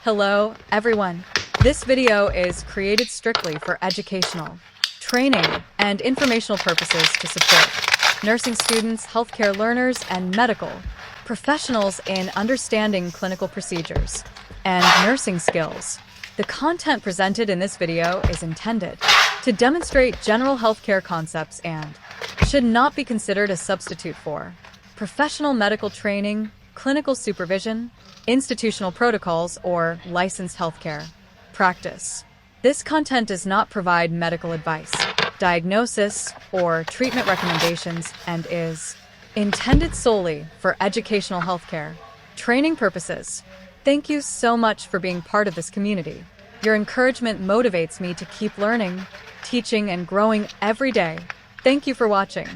Hello, everyone. This video is created strictly for educational, training, and informational purposes to support nursing students, healthcare learners, and medical professionals in understanding clinical procedures and nursing skills. The content presented in this video is intended to demonstrate general healthcare concepts and should not be considered a substitute for professional medical training, clinical supervision, institutional protocols, or licensed healthcare practice. This content does not provide medical advice, diagnosis, or treatment recommendations and is intended solely for educational healthcare training purposes. Thank you so much for being part of this community. Your encouragement motivates me to keep learning, teaching, and growing every day. Thank you for watching.